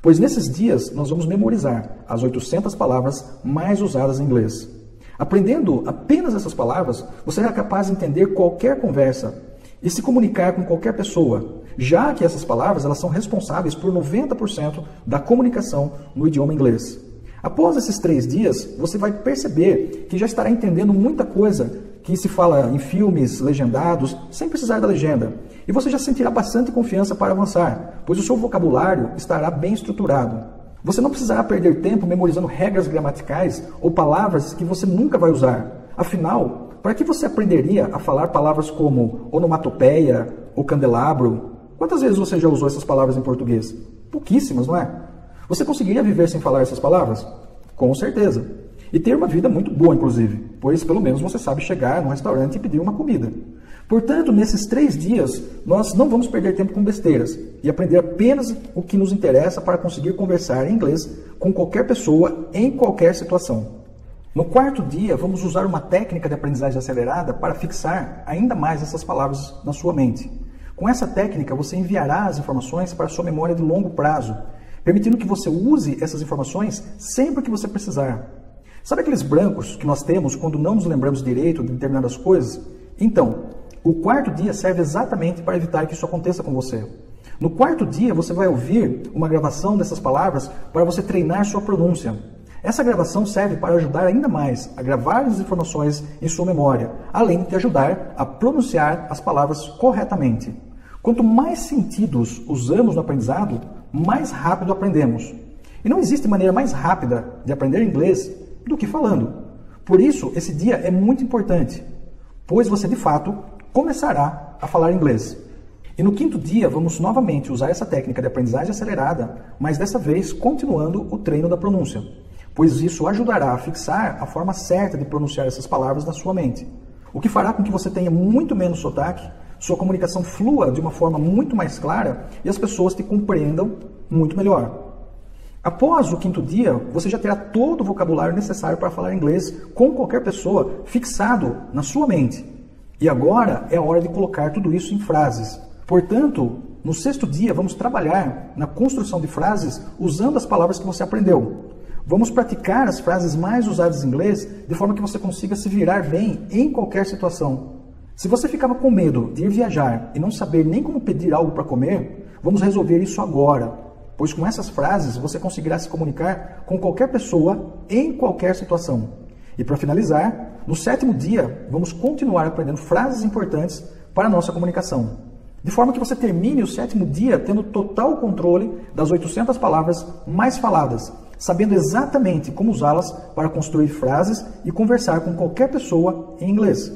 Pois nesses dias, nós vamos memorizar as 800 palavras mais usadas em inglês. Aprendendo apenas essas palavras, você será capaz de entender qualquer conversa e se comunicar com qualquer pessoa, já que essas palavras elas são responsáveis por 90% da comunicação no idioma inglês. Após esses 3 dias, você vai perceber que já estará entendendo muita coisa que se fala em filmes legendados, sem precisar da legenda. E você já sentirá bastante confiança para avançar, pois o seu vocabulário estará bem estruturado. Você não precisará perder tempo memorizando regras gramaticais ou palavras que você nunca vai usar. Afinal, para que você aprenderia a falar palavras como onomatopeia ou candelabro? Quantas vezes você já usou essas palavras em português? Pouquíssimas, não é? Você conseguiria viver sem falar essas palavras? Com certeza. E ter uma vida muito boa, inclusive, pois pelo menos você sabe chegar num restaurante e pedir uma comida. Portanto, nesses 3 dias, nós não vamos perder tempo com besteiras e aprender apenas o que nos interessa para conseguir conversar em inglês com qualquer pessoa, em qualquer situação. No quarto dia, vamos usar uma técnica de aprendizagem acelerada para fixar ainda mais essas palavras na sua mente. Com essa técnica, você enviará as informações para a sua memória de longo prazo, permitindo que você use essas informações sempre que você precisar. Sabe aqueles brancos que nós temos quando não nos lembramos direito de determinadas coisas? Então, o quarto dia serve exatamente para evitar que isso aconteça com você. No quarto dia, você vai ouvir uma gravação dessas palavras para você treinar sua pronúncia. Essa gravação serve para ajudar ainda mais a gravar as informações em sua memória, além de te ajudar a pronunciar as palavras corretamente. Quanto mais sentidos usamos no aprendizado, mais rápido aprendemos. E não existe maneira mais rápida de aprender inglês do que falando. Por isso, esse dia é muito importante, pois você, de fato, começará a falar inglês. E no quinto dia, vamos novamente usar essa técnica de aprendizagem acelerada, mas dessa vez continuando o treino da pronúncia, pois isso ajudará a fixar a forma certa de pronunciar essas palavras na sua mente, o que fará com que você tenha muito menos sotaque, sua comunicação flua de uma forma muito mais clara e as pessoas te compreendam muito melhor. Após o quinto dia, você já terá todo o vocabulário necessário para falar inglês com qualquer pessoa fixado na sua mente. E agora é a hora de colocar tudo isso em frases. Portanto, no sexto dia, vamos trabalhar na construção de frases usando as palavras que você aprendeu. Vamos praticar as frases mais usadas em inglês de forma que você consiga se virar bem em qualquer situação. Se você ficava com medo de ir viajar e não saber nem como pedir algo para comer, vamos resolver isso agora, pois com essas frases você conseguirá se comunicar com qualquer pessoa em qualquer situação. E para finalizar, no sétimo dia, vamos continuar aprendendo frases importantes para a nossa comunicação, de forma que você termine o sétimo dia tendo total controle das 800 palavras mais faladas, sabendo exatamente como usá-las para construir frases e conversar com qualquer pessoa em inglês.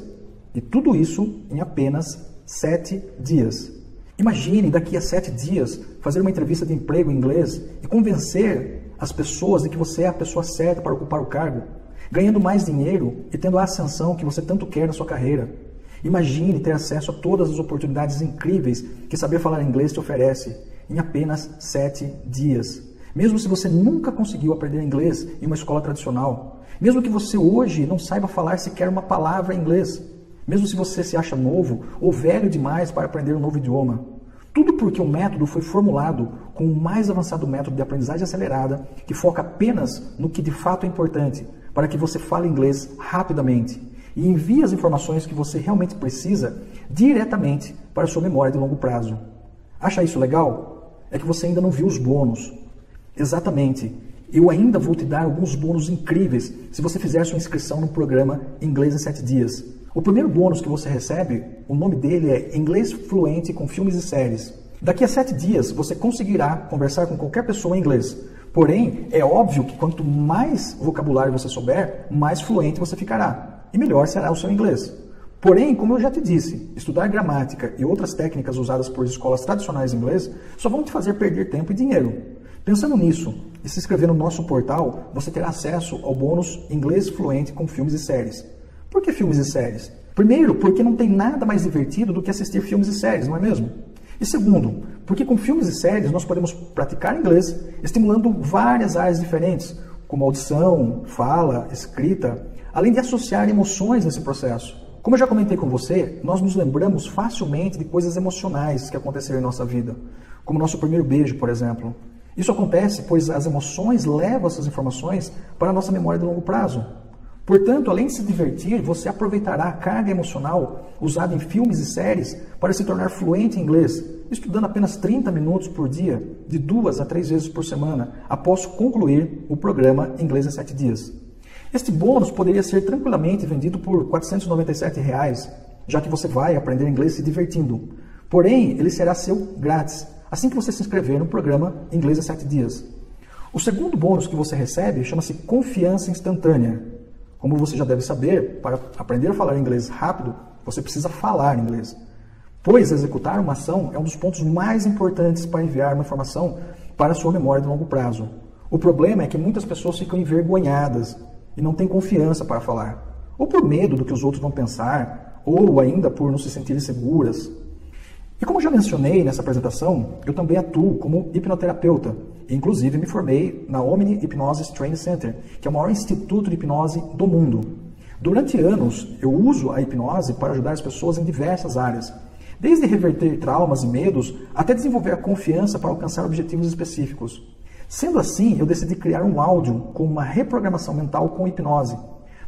E tudo isso em apenas 7 dias. Imagine daqui a 7 dias fazer uma entrevista de emprego em inglês e convencer as pessoas de que você é a pessoa certa para ocupar o cargo, ganhando mais dinheiro e tendo a ascensão que você tanto quer na sua carreira. Imagine ter acesso a todas as oportunidades incríveis que saber falar inglês te oferece em apenas 7 dias. Mesmo se você nunca conseguiu aprender inglês em uma escola tradicional, mesmo que você hoje não saiba falar sequer uma palavra em inglês, mesmo se você se acha novo ou velho demais para aprender um novo idioma. Tudo porque o método foi formulado com o mais avançado método de aprendizagem acelerada que foca apenas no que de fato é importante para que você fale inglês rapidamente e envie as informações que você realmente precisa diretamente para a sua memória de longo prazo. Acha isso legal? É que você ainda não viu os bônus. Exatamente. Eu ainda vou te dar alguns bônus incríveis se você fizer sua inscrição no programa Inglês em 7 Dias. O primeiro bônus que você recebe, o nome dele é Inglês Fluente com Filmes e Séries. Daqui a 7 dias você conseguirá conversar com qualquer pessoa em inglês. Porém, é óbvio que quanto mais vocabulário você souber, mais fluente você ficará. E melhor será o seu inglês. Porém, como eu já te disse, estudar gramática e outras técnicas usadas por escolas tradicionais de inglês só vão te fazer perder tempo e dinheiro. Pensando nisso e se inscrever no nosso portal, você terá acesso ao bônus Inglês Fluente com Filmes e Séries. Por que filmes e séries? Primeiro, porque não tem nada mais divertido do que assistir filmes e séries, não é mesmo? E segundo, porque com filmes e séries nós podemos praticar inglês, estimulando várias áreas diferentes, como audição, fala, escrita, além de associar emoções nesse processo. Como eu já comentei com você, nós nos lembramos facilmente de coisas emocionais que aconteceram em nossa vida, como nosso primeiro beijo, por exemplo. Isso acontece pois as emoções levam essas informações para a nossa memória de longo prazo. Portanto, além de se divertir, você aproveitará a carga emocional usada em filmes e séries para se tornar fluente em inglês, estudando apenas 30 minutos por dia, de 2 a 3 vezes por semana, após concluir o programa Inglês em 7 Dias. Este bônus poderia ser tranquilamente vendido por R$ 497, já que você vai aprender inglês se divertindo. Porém, ele será seu grátis, assim que você se inscrever no programa Inglês em 7 Dias. O segundo bônus que você recebe chama-se Confiança Instantânea. Como você já deve saber, para aprender a falar inglês rápido, você precisa falar inglês. Pois executar uma ação é um dos pontos mais importantes para enviar uma informação para a sua memória de longo prazo. O problema é que muitas pessoas ficam envergonhadas e não têm confiança para falar, ou por medo do que os outros vão pensar, ou ainda por não se sentirem seguras. E como já mencionei nessa apresentação, eu também atuo como hipnoterapeuta Inclusive, me formei na Omni Hypnosis Training Center, que é o maior instituto de hipnose do mundo. Durante anos, eu uso a hipnose para ajudar as pessoas em diversas áreas, desde reverter traumas e medos até desenvolver a confiança para alcançar objetivos específicos. Sendo assim, eu decidi criar um áudio com uma reprogramação mental com hipnose,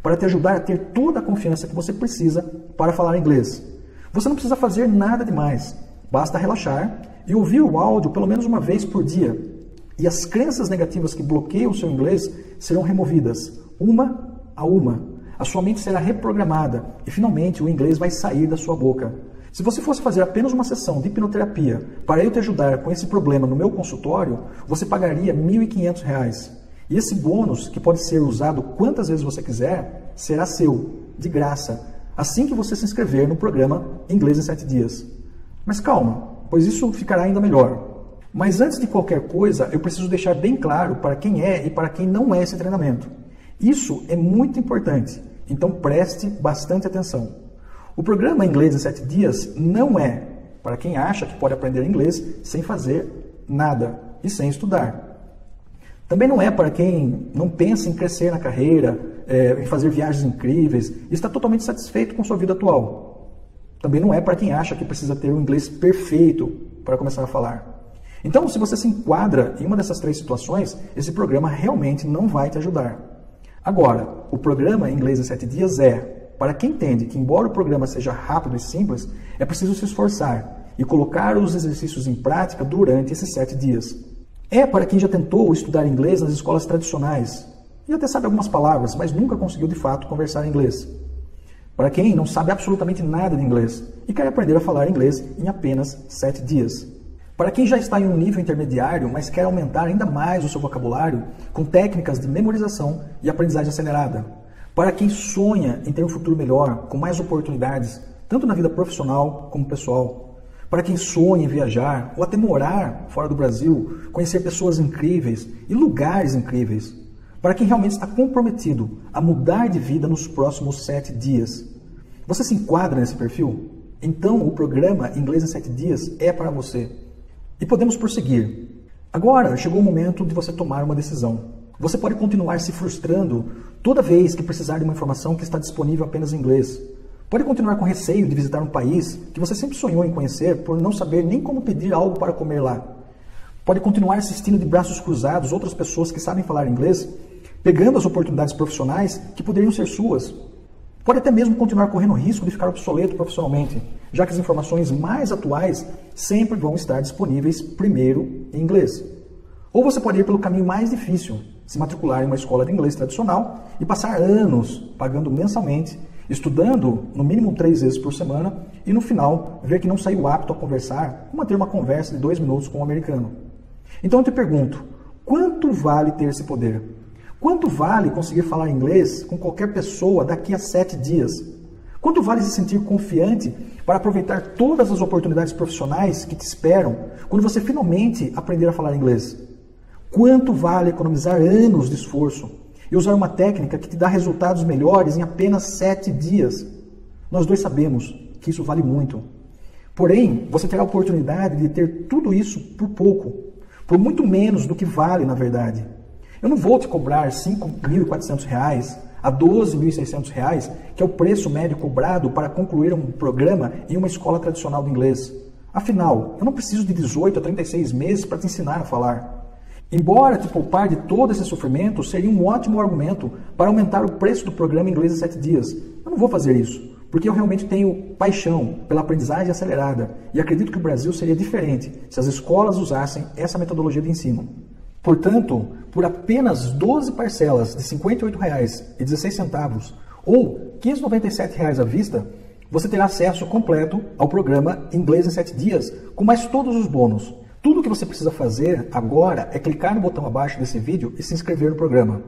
para te ajudar a ter toda a confiança que você precisa para falar inglês. Você não precisa fazer nada demais, basta relaxar e ouvir o áudio pelo menos uma vez por dia. E as crenças negativas que bloqueiam o seu inglês serão removidas, uma a uma. A sua mente será reprogramada e finalmente o inglês vai sair da sua boca. Se você fosse fazer apenas uma sessão de hipnoterapia para eu te ajudar com esse problema no meu consultório, você pagaria R$ 1.500. E esse bônus, que pode ser usado quantas vezes você quiser, será seu, de graça, assim que você se inscrever no programa Inglês em 7 Dias. Mas calma, pois isso ficará ainda melhor. Mas antes de qualquer coisa, eu preciso deixar bem claro para quem é e para quem não é esse treinamento. Isso é muito importante, então preste bastante atenção. O programa Inglês em 7 Dias não é para quem acha que pode aprender inglês sem fazer nada e sem estudar. Também não é para quem não pensa em crescer na carreira, em fazer viagens incríveis e está totalmente satisfeito com sua vida atual. Também não é para quem acha que precisa ter um inglês perfeito para começar a falar. Então, se você se enquadra em uma dessas 3 situações, esse programa realmente não vai te ajudar. Agora, o programa Inglês em 7 Dias é para quem entende que, embora o programa seja rápido e simples, é preciso se esforçar e colocar os exercícios em prática durante esses 7 dias. É para quem já tentou estudar inglês nas escolas tradicionais e até sabe algumas palavras, mas nunca conseguiu de fato conversar inglês. Para quem não sabe absolutamente nada de inglês e quer aprender a falar inglês em apenas 7 dias. Para quem já está em um nível intermediário, mas quer aumentar ainda mais o seu vocabulário com técnicas de memorização e aprendizagem acelerada. Para quem sonha em ter um futuro melhor, com mais oportunidades, tanto na vida profissional como pessoal. Para quem sonha em viajar ou até morar fora do Brasil, conhecer pessoas incríveis e lugares incríveis. Para quem realmente está comprometido a mudar de vida nos próximos 7 dias. Você se enquadra nesse perfil? Então o programa Inglês em 7 Dias é para você. E podemos prosseguir. Agora chegou o momento de você tomar uma decisão. Você pode continuar se frustrando toda vez que precisar de uma informação que está disponível apenas em inglês. Pode continuar com receio de visitar um país que você sempre sonhou em conhecer por não saber nem como pedir algo para comer lá. Pode continuar assistindo de braços cruzados outras pessoas que sabem falar inglês, pegando as oportunidades profissionais que poderiam ser suas. Pode até mesmo continuar correndo o risco de ficar obsoleto profissionalmente, já que as informações mais atuais sempre vão estar disponíveis primeiro em inglês. Ou você pode ir pelo caminho mais difícil, se matricular em uma escola de inglês tradicional e passar anos pagando mensalmente, estudando no mínimo 3 vezes por semana e no final ver que não saiu apto a conversar ou manter uma conversa de 2 minutos com um americano. Então eu te pergunto, quanto vale ter esse poder? Quanto vale conseguir falar inglês com qualquer pessoa daqui a 7 dias? Quanto vale se sentir confiante para aproveitar todas as oportunidades profissionais que te esperam quando você finalmente aprender a falar inglês? Quanto vale economizar anos de esforço e usar uma técnica que te dá resultados melhores em apenas 7 dias? Nós dois sabemos que isso vale muito. Porém, você terá a oportunidade de ter tudo isso por pouco, por muito menos do que vale na verdade. Eu não vou te cobrar R$ 5.400 a R$ 12.600, que é o preço médio cobrado para concluir um programa em uma escola tradicional de inglês. Afinal, eu não preciso de 18 a 36 meses para te ensinar a falar. Embora te poupar de todo esse sofrimento, seria um ótimo argumento para aumentar o preço do programa Inglês em 7 Dias. Eu não vou fazer isso, porque eu realmente tenho paixão pela aprendizagem acelerada e acredito que o Brasil seria diferente se as escolas usassem essa metodologia de ensino. Portanto, por apenas 12 parcelas de R$ 58,16 ou R$ 597 à vista, você terá acesso completo ao programa Inglês em 7 Dias, com mais todos os bônus. Tudo o que você precisa fazer agora é clicar no botão abaixo desse vídeo e se inscrever no programa.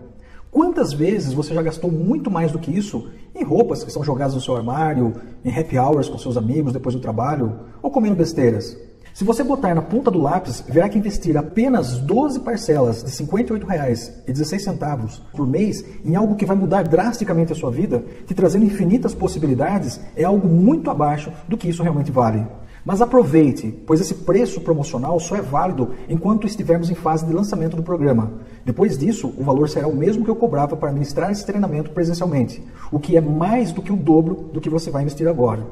Quantas vezes você já gastou muito mais do que isso em roupas que são jogadas no seu armário, em happy hours com seus amigos depois do trabalho, ou comendo besteiras? Se você botar na ponta do lápis, verá que investir apenas 12 parcelas de R$ 58,16 por mês em algo que vai mudar drasticamente a sua vida, te trazendo infinitas possibilidades, é algo muito abaixo do que isso realmente vale. Mas aproveite, pois esse preço promocional só é válido enquanto estivermos em fase de lançamento do programa. Depois disso, o valor será o mesmo que eu cobrava para ministrar esse treinamento presencialmente, o que é mais do que o dobro do que você vai investir agora.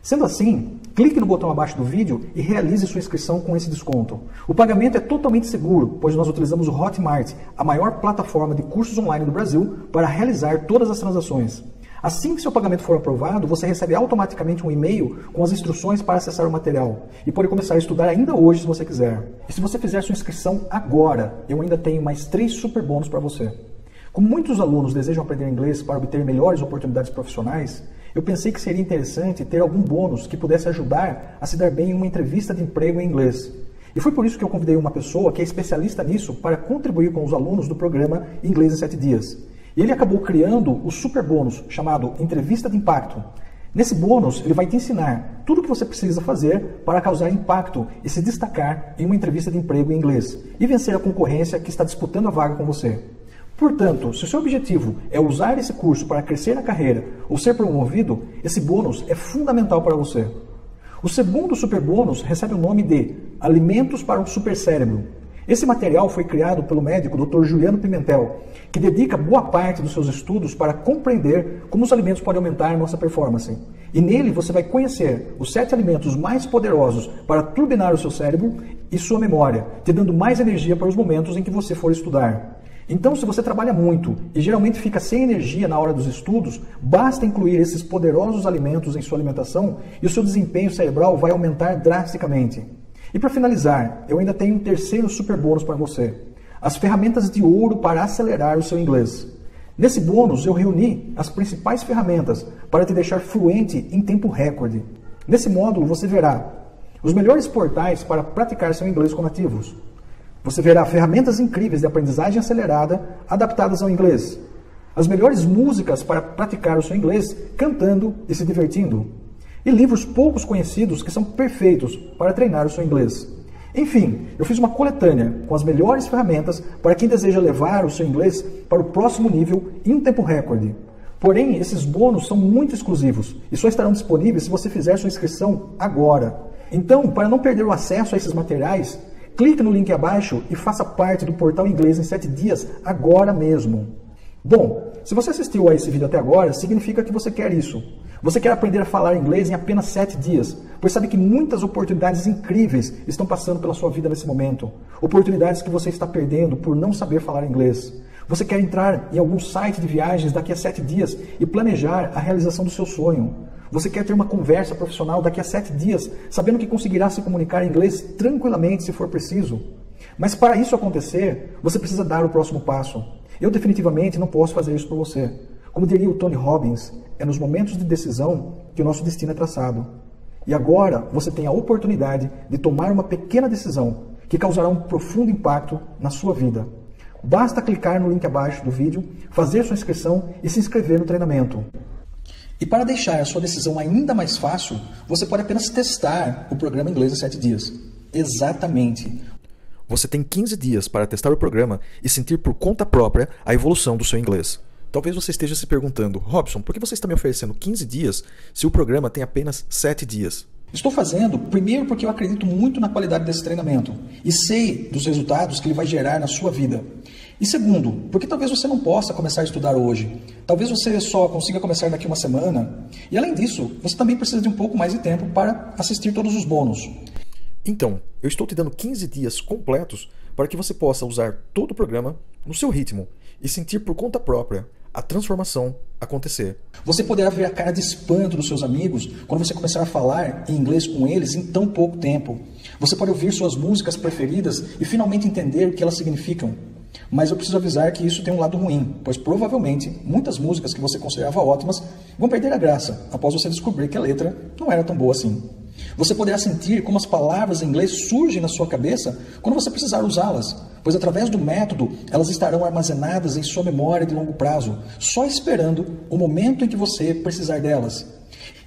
Sendo assim, clique no botão abaixo do vídeo e realize sua inscrição com esse desconto. O pagamento é totalmente seguro, pois nós utilizamos o Hotmart, a maior plataforma de cursos online do Brasil, para realizar todas as transações. Assim que seu pagamento for aprovado, você recebe automaticamente um e-mail com as instruções para acessar o material e pode começar a estudar ainda hoje se você quiser. E se você fizer sua inscrição agora, eu ainda tenho mais 3 super bônus para você. Como muitos alunos desejam aprender inglês para obter melhores oportunidades profissionais, eu pensei que seria interessante ter algum bônus que pudesse ajudar a se dar bem em uma entrevista de emprego em inglês. E foi por isso que eu convidei uma pessoa que é especialista nisso para contribuir com os alunos do programa Inglês em 7 Dias. E ele acabou criando o super bônus chamado Entrevista de Impacto. Nesse bônus, ele vai te ensinar tudo o que você precisa fazer para causar impacto e se destacar em uma entrevista de emprego em inglês e vencer a concorrência que está disputando a vaga com você. Portanto, se o seu objetivo é usar esse curso para crescer na carreira ou ser promovido, esse bônus é fundamental para você. O segundo super bônus recebe o nome de Alimentos para o Supercérebro. Esse material foi criado pelo médico Dr. Juliano Pimentel, que dedica boa parte dos seus estudos para compreender como os alimentos podem aumentar nossa performance. E nele você vai conhecer os 7 alimentos mais poderosos para turbinar o seu cérebro e sua memória, te dando mais energia para os momentos em que você for estudar. Então, se você trabalha muito e geralmente fica sem energia na hora dos estudos, basta incluir esses poderosos alimentos em sua alimentação e o seu desempenho cerebral vai aumentar drasticamente. E para finalizar, eu ainda tenho um terceiro super bônus para você. As ferramentas de ouro para acelerar o seu inglês. Nesse bônus, eu reuni as principais ferramentas para te deixar fluente em tempo recorde. Nesse módulo, você verá os melhores portais para praticar seu inglês com nativos. Você verá ferramentas incríveis de aprendizagem acelerada adaptadas ao inglês. As melhores músicas para praticar o seu inglês cantando e se divertindo. E livros poucos conhecidos que são perfeitos para treinar o seu inglês. Enfim, eu fiz uma coletânea com as melhores ferramentas para quem deseja levar o seu inglês para o próximo nível em um tempo recorde. Porém, esses bônus são muito exclusivos e só estarão disponíveis se você fizer sua inscrição agora. Então, para não perder o acesso a esses materiais, clique no link abaixo e faça parte do portal Inglês em 7 Dias agora mesmo. Bom, se você assistiu a esse vídeo até agora, significa que você quer isso. Você quer aprender a falar inglês em apenas 7 dias, pois sabe que muitas oportunidades incríveis estão passando pela sua vida nesse momento. Oportunidades que você está perdendo por não saber falar inglês. Você quer entrar em algum site de viagens daqui a 7 dias e planejar a realização do seu sonho. Você quer ter uma conversa profissional daqui a 7 dias, sabendo que conseguirá se comunicar em inglês tranquilamente se for preciso. Mas para isso acontecer, você precisa dar o próximo passo. Eu definitivamente não posso fazer isso por você. Como diria o Tony Robbins, é nos momentos de decisão que o nosso destino é traçado. E agora você tem a oportunidade de tomar uma pequena decisão que causará um profundo impacto na sua vida. Basta clicar no link abaixo do vídeo, fazer sua inscrição e se inscrever no treinamento. E para deixar a sua decisão ainda mais fácil, você pode apenas testar o programa Inglês em 7 Dias. Exatamente. Você tem 15 dias para testar o programa e sentir por conta própria a evolução do seu inglês. Talvez você esteja se perguntando, Robson, por que você está me oferecendo 15 dias se o programa tem apenas 7 dias? Estou fazendo, primeiro porque eu acredito muito na qualidade desse treinamento e sei dos resultados que ele vai gerar na sua vida. E segundo, porque talvez você não possa começar a estudar hoje. Talvez você só consiga começar daqui uma semana. E além disso, você também precisa de um pouco mais de tempo para assistir todos os bônus. Então, eu estou te dando 15 dias completos para que você possa usar todo o programa no seu ritmo e sentir por conta própria a transformação acontecer. Você poderá ver a cara de espanto dos seus amigos quando você começar a falar em inglês com eles em tão pouco tempo. Você pode ouvir suas músicas preferidas e finalmente entender o que elas significam. Mas eu preciso avisar que isso tem um lado ruim, pois provavelmente muitas músicas que você considerava ótimas vão perder a graça após você descobrir que a letra não era tão boa assim. Você poderá sentir como as palavras em inglês surgem na sua cabeça quando você precisar usá-las, pois através do método elas estarão armazenadas em sua memória de longo prazo, só esperando o momento em que você precisar delas.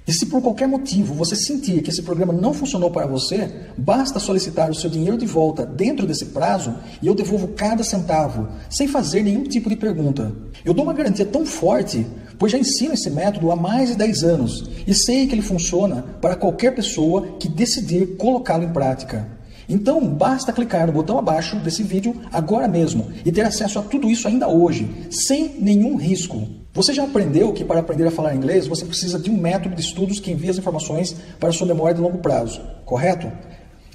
E se por qualquer motivo você sentir que esse programa não funcionou para você, basta solicitar o seu dinheiro de volta dentro desse prazo e eu devolvo cada centavo, sem fazer nenhum tipo de pergunta. Eu dou uma garantia tão forte, pois já ensino esse método há mais de 10 anos e sei que ele funciona para qualquer pessoa que decidir colocá-lo em prática. Então, basta clicar no botão abaixo desse vídeo agora mesmo e ter acesso a tudo isso ainda hoje, sem nenhum risco. Você já aprendeu que para aprender a falar inglês, você precisa de um método de estudos que envia as informações para a sua memória de longo prazo, correto?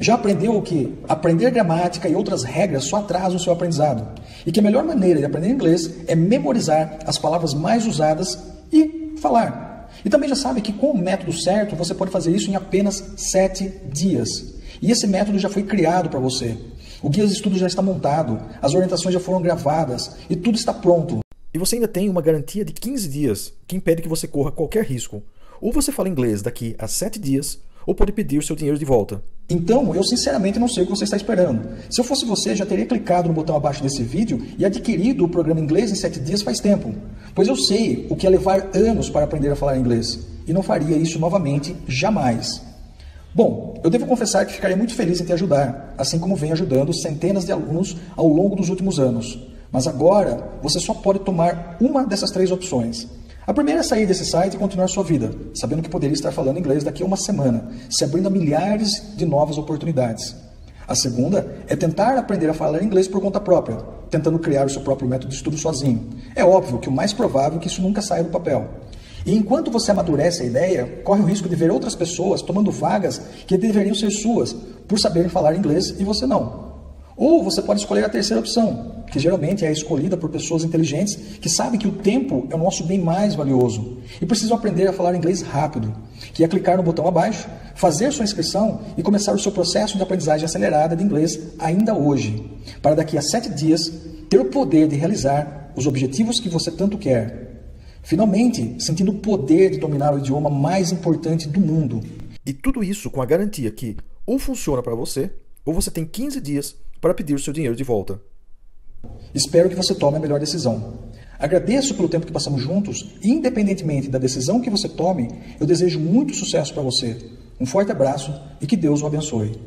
Já aprendeu que aprender gramática e outras regras só atrasam o seu aprendizado? E que a melhor maneira de aprender inglês é memorizar as palavras mais usadas e falar. E também já sabe que com o método certo, você pode fazer isso em apenas 7 dias. E esse método já foi criado para você. O guia de estudos já está montado, as orientações já foram gravadas e tudo está pronto. E você ainda tem uma garantia de 15 dias, que impede que você corra qualquer risco. Ou você fala inglês daqui a 7 dias, ou pode pedir o seu dinheiro de volta. Então, eu sinceramente não sei o que você está esperando. Se eu fosse você, já teria clicado no botão abaixo desse vídeo e adquirido o programa Inglês em 7 dias faz tempo. Pois eu sei o que é levar anos para aprender a falar inglês. E não faria isso novamente, jamais. Bom, eu devo confessar que ficaria muito feliz em te ajudar, assim como venho ajudando centenas de alunos ao longo dos últimos anos. Mas agora, você só pode tomar uma dessas 3 opções. A primeira é sair desse site e continuar sua vida, sabendo que poderia estar falando inglês daqui a uma semana, se abrindo a milhares de novas oportunidades. A segunda é tentar aprender a falar inglês por conta própria, tentando criar o seu próprio método de estudo sozinho. É óbvio que o mais provável é que isso nunca saia do papel. E enquanto você amadurece a ideia, corre o risco de ver outras pessoas tomando vagas que deveriam ser suas, por saberem falar inglês e você não. Ou você pode escolher a terceira opção, que geralmente é escolhida por pessoas inteligentes que sabem que o tempo é o nosso bem mais valioso e precisam aprender a falar inglês rápido, que é clicar no botão abaixo, fazer sua inscrição e começar o seu processo de aprendizagem acelerada de inglês ainda hoje, para daqui a 7 dias ter o poder de realizar os objetivos que você tanto quer. Finalmente, sentindo o poder de dominar o idioma mais importante do mundo. E tudo isso com a garantia que ou funciona para você, ou você tem 15 dias para pedir o seu dinheiro de volta. Espero que você tome a melhor decisão. Agradeço pelo tempo que passamos juntos e, independentemente da decisão que você tome, eu desejo muito sucesso para você. Um forte abraço e que Deus o abençoe.